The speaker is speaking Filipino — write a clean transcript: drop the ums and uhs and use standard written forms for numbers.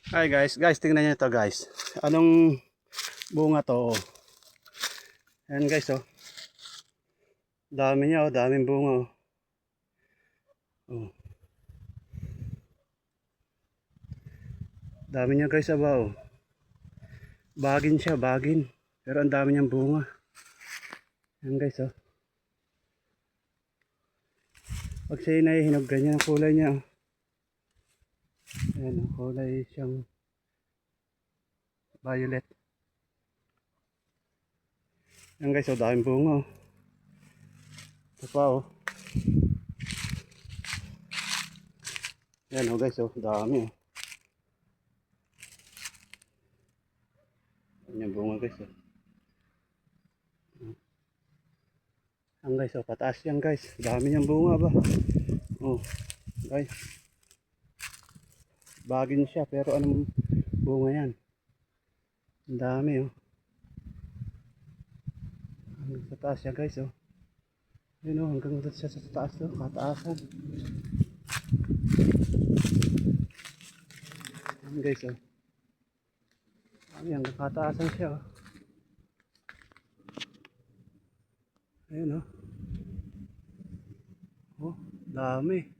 Hi guys, tingnan niyo ito guys. Anong bunga to? Ayan guys oh. Dami niya oh, daming bunga oh. Oh. Dami niya guys aba oh. Bagin siya, bagin. Pero ang dami niyang bunga. Ayan guys oh. Pag siya nahihinog, ganyan ang kulay niya oh. Ayan oh, kulay siyang violet. Ayan guys oh, daming bunga oh. Ito pa oh. Ayan oh guys oh, dami oh. Ayan yung bunga guys oh. Ayan guys oh, pataas yan guys. Dami niyang bunga ba. Oh guys. Bagin siya pero anong bunga yan? Ang dami oh. Hanggang sa taas siya guys oh. Yun oh, hanggang siya sa taas oh, kataasan. Ayan guys oh. Ayan, hanggang kataasan siya oh. Ayun oh. Oh, dami.